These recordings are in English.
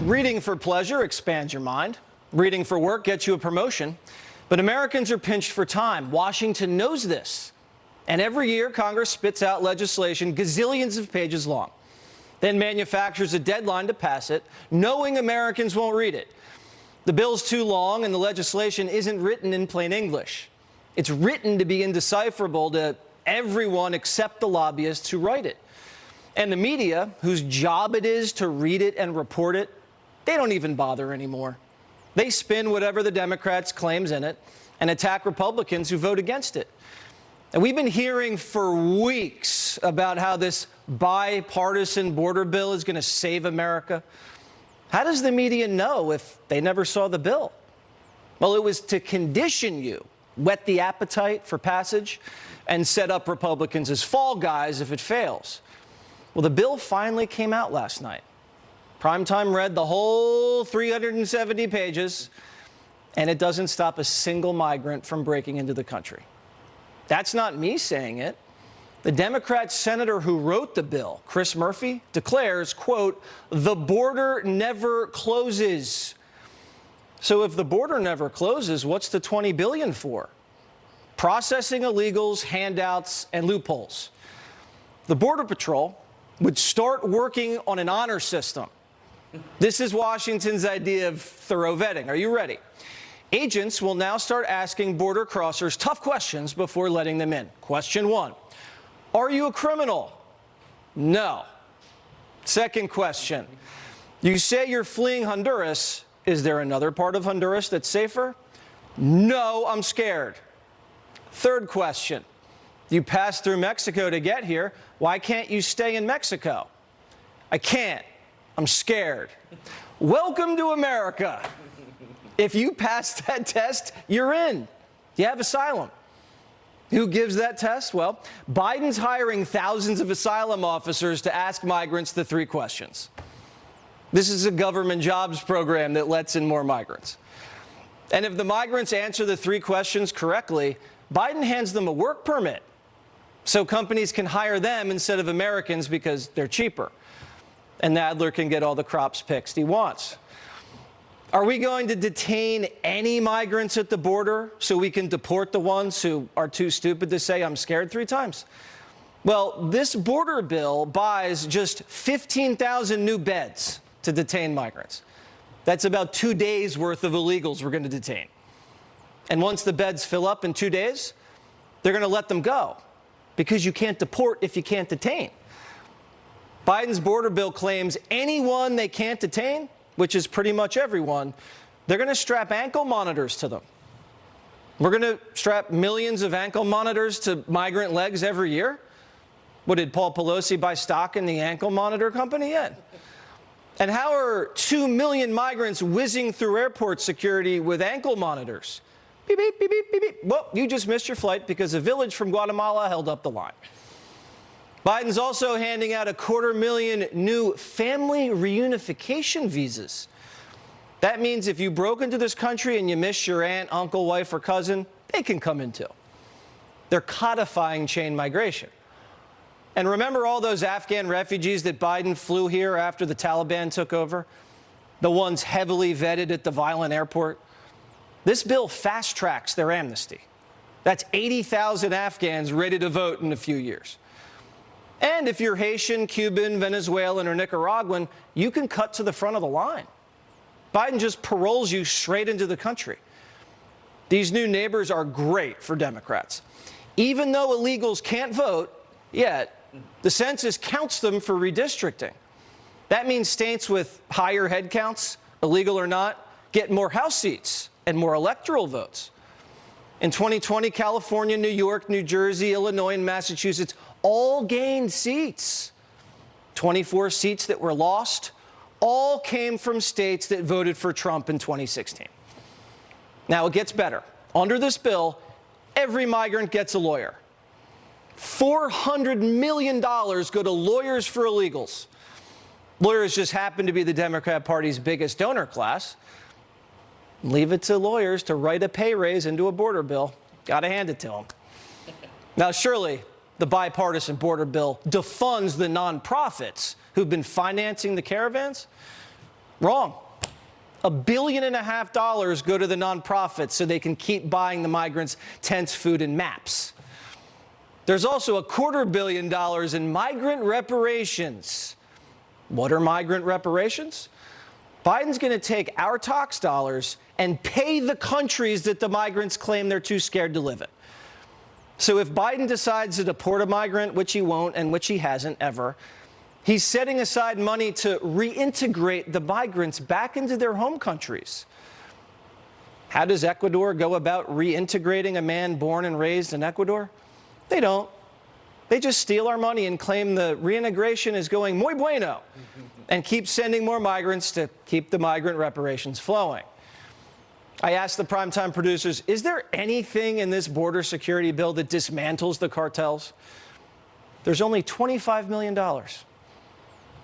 Reading for pleasure expands your mind. Reading for work gets you a promotion. But Americans are pinched for time. Washington knows this. And every year, Congress spits out legislation gazillions of pages long, then manufactures a deadline to pass it, knowing Americans won't read it. The bill's too long, and the legislation isn't written in plain English. It's written to be indecipherable to everyone except the lobbyists who write it. And the media, whose job it is to read it and report it, they don't even bother anymore. They spin whatever the Democrats claims in it and attack Republicans who vote against it. And we've been hearing for weeks about how this bipartisan border bill is going to save America. How does the media know if they never saw the bill? Well, it was to condition you, whet the appetite for passage, and set up Republicans as fall guys if it fails. Well, the bill finally came out last night. Primetime read the whole 370 pages, and it doesn't stop a single migrant from breaking into the country. That's not me saying it. The Democrat senator who wrote the bill, Chris Murphy, declares, quote, "The border never closes." So if the border never closes, what's the $20 billion for? Processing illegals, handouts, and loopholes. The Border Patrol would start working on an honor system. This is Washington's idea of thorough vetting. Are you ready? Agents will now start asking border crossers tough questions before letting them in. Question 1, are you a criminal? No. Second question, you say you're fleeing Honduras. Is there another part of Honduras that's safer? No, I'm scared. Third question, you passed through Mexico to get here. Why can't you stay in Mexico? I can't. I'm scared. Welcome to America. If you pass that test, you're in. You have asylum. Who gives that test? Well, Biden's hiring thousands of asylum officers to ask migrants the 3 questions. This is a government jobs program that lets in more migrants. And if the migrants answer the 3 questions correctly, Biden hands them a work permit so companies can hire them instead of Americans because they're cheaper. And Nadler can get all the crops picked he wants. Are we going to detain any migrants at the border so we can deport the ones who are too stupid to say I'm scared 3 times? Well, this border bill buys just 15,000 new beds to detain migrants. That's about 2 days worth of illegals we're going to detain. And once the beds fill up in 2 days, they're going to let them go because you can't deport if you can't detain. Biden's border bill claims anyone they can't detain, which is pretty much everyone, they're going to strap ankle monitors to them. We're going to strap millions of ankle monitors to migrant legs every year. What, did Paul Pelosi buy stock in the ankle monitor company yet? And how are 2 million migrants whizzing through airport security with ankle monitors? Beep, beep, beep, beep, beep, beep. Well, you just missed your flight because a village from Guatemala held up the line. Biden's also handing out 250,000 new family reunification visas. That means if you broke into this country and you missed your aunt, uncle, wife, or cousin, they can come in too. They're codifying chain migration. And remember all those Afghan refugees that Biden flew here after the Taliban took over? The ones heavily vetted at the violent airport? This bill fast-tracks their amnesty. That's 80,000 Afghans ready to vote in a few years. And if you're Haitian, Cuban, Venezuelan, or Nicaraguan, you can cut to the front of the line. Biden just paroles you straight into the country. These new neighbors are great for Democrats. Even though illegals can't vote yet, the census counts them for redistricting. That means states with higher head counts, illegal or not, get more House seats and more electoral votes. In 2020, California, New York, New Jersey, Illinois, and Massachusetts all gained seats. 24 seats that were lost all came from states that voted for Trump in 2016. Now, it gets better. Under this bill, every migrant gets a lawyer. $400 million go to lawyers for illegals. Lawyers just happen to be the Democrat Party's biggest donor class. Leave it to lawyers to write a pay raise into a border bill. Got to hand it to them. Now, surely the bipartisan border bill defunds the nonprofits who've been financing the caravans. Wrong. $1.5 billion go to the nonprofits so they can keep buying the migrants tents, food, and maps. There's also $250 million in migrant reparations. What are migrant reparations? Biden's going to take our tax dollars and pay the countries that the migrants claim they're too scared to live in. So if Biden decides to deport a migrant, which he won't and which he hasn't ever, he's setting aside money to reintegrate the migrants back into their home countries. How does Ecuador go about reintegrating a man born and raised in Ecuador? They don't. They just steal our money and claim the reintegration is going muy bueno and keep sending more migrants to keep the migrant reparations flowing. I asked the Primetime producers, is there anything in this border security bill that dismantles the cartels? There's only $25 million.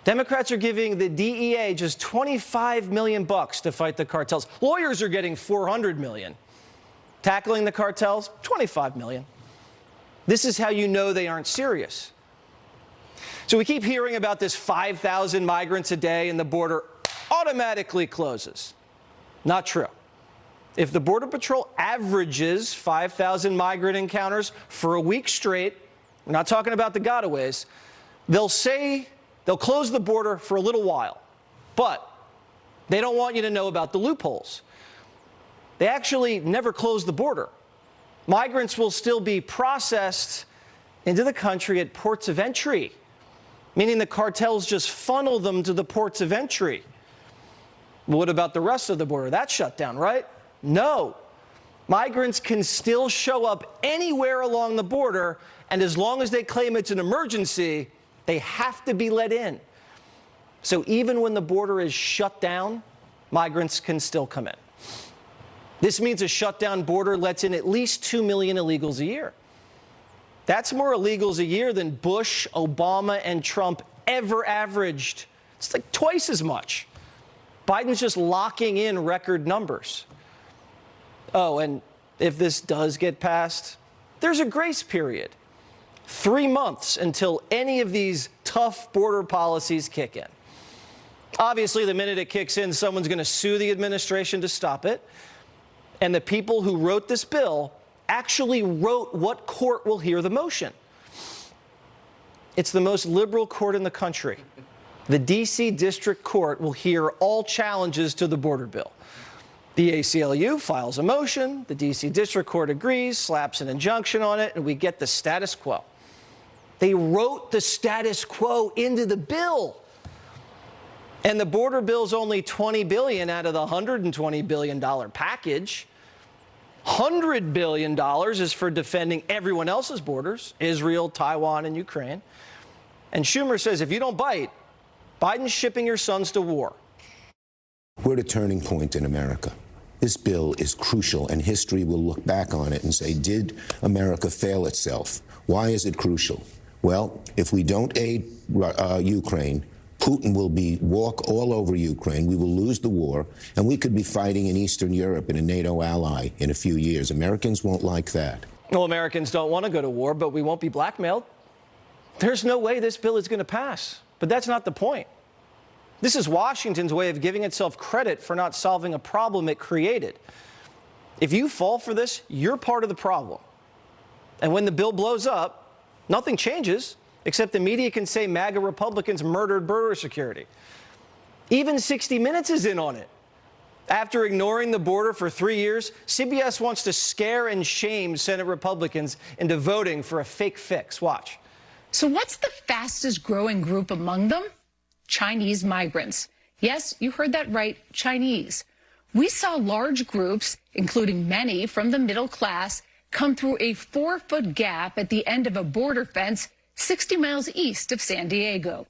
Democrats are giving the DEA just $25 million to fight the cartels. Lawyers are getting $400 million. Tackling the cartels, $25 million. This is how you know they aren't serious. So we keep hearing about this 5,000 migrants a day and the border automatically closes. Not true. If the Border Patrol averages 5,000 migrant encounters for a week straight, we're not talking about the gotaways, they'll say they'll close the border for a little while, but they don't want you to know about the loopholes. They actually never close the border. Migrants will still be processed into the country at ports of entry, meaning the cartels just funnel them to the ports of entry. What about the rest of the border? That's shut down, right? No. Migrants can still show up anywhere along the border, and as long as they claim it's an emergency, they have to be let in. So even when the border is shut down, migrants can still come in. This means a shutdown border lets in at least 2 million illegals a year. That's more illegals a year than Bush, Obama, and Trump ever averaged. It's like twice as much. Biden's just locking in record numbers. Oh, and if this does get passed, there's a grace period. 3 months until any of these tough border policies kick in. Obviously, the minute it kicks in, someone's going to sue the administration to stop it. And the people who wrote this bill actually wrote what court will hear the motion. It's the most liberal court in the country. The D.C. District Court will hear all challenges to the border bill. The ACLU files a motion, the D.C. District Court agrees, slaps an injunction on it, and we get the status quo. They wrote the status quo into the bill. And the border bill's only $20 billion out of the $120 billion package. $100 billion is for defending everyone else's borders, Israel, Taiwan, and Ukraine. And Schumer says if you don't bite, Biden's shipping your sons to war. We're at a turning point in America. This bill is crucial, and history will look back on it and say, did America fail itself? Why is it crucial? Well, if we don't aid Ukraine, Putin will walk all over Ukraine. We will lose the war, and we could be fighting in Eastern Europe in a NATO ally in a few years. Americans won't like that. Well, Americans don't want to go to war, but we won't be blackmailed. There's no way this bill is going to pass. But that's not the point. This is Washington's way of giving itself credit for not solving a problem it created. If you fall for this, you're part of the problem. And when the bill blows up, nothing changes, except the media can say MAGA Republicans murdered border security. Even 60 Minutes is in on it. After ignoring the border for 3 years, CBS wants to scare and shame Senate Republicans into voting for a fake fix. Watch. So what's the fastest growing group among them? Chinese migrants. Yes, you heard that right, Chinese. We saw large groups, including many from the middle class, come through a 4-foot gap at the end of a border fence 60 miles east of San Diego.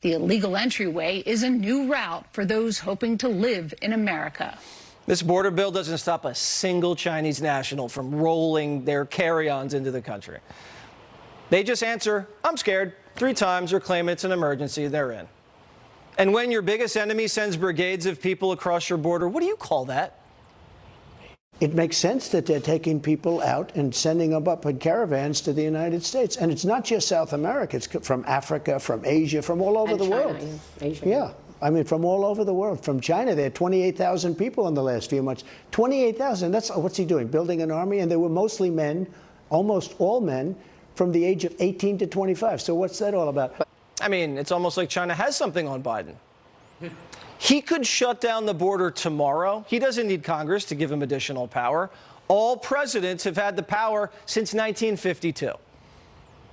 The illegal entryway is a new route for those hoping to live in America. This border bill doesn't stop a single Chinese national from rolling their carry-ons into the country. They just answer, I'm scared, 3 times or claim it's an emergency, they're in. And when your biggest enemy sends brigades of people across your border, what do you call that? It makes sense that they're taking people out and sending them up in caravans to the United States. And it's not just South America. It's from Africa, from Asia, from all over the world. Asia. Yeah. I mean, from all over the world. From China, there are 28,000 people in the last few months. 28,000. That's what's he doing? Building an army? And they were mostly men, almost all men, from the age of 18 to 25. So what's that all about? I mean, it's almost like China has something on Biden. He could shut down the border tomorrow. He doesn't need Congress to give him additional power. All presidents have had the power since 1952.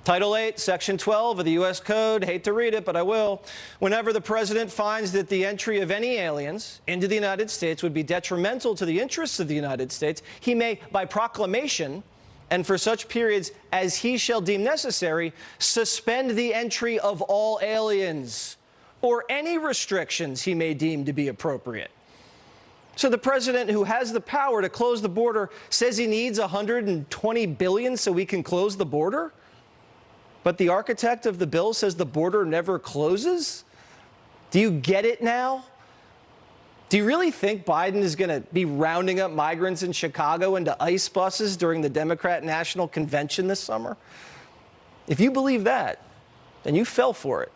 Title 8, Section 12 of the U.S. Code, hate to read it, but I will. Whenever the president finds that the entry of any aliens into the United States would be detrimental to the interests of the United States, he may, by proclamation, and for such periods as he shall deem necessary, suspend the entry of all aliens or any restrictions he may deem to be appropriate. So the president, who has the power to close the border, says he needs $120 billion so we can close the border? But the architect of the bill says the border never closes? Do you get it now? Do you really think Biden is going to be rounding up migrants in Chicago into ICE buses during the Democrat National Convention this summer? If you believe that, then you fell for it.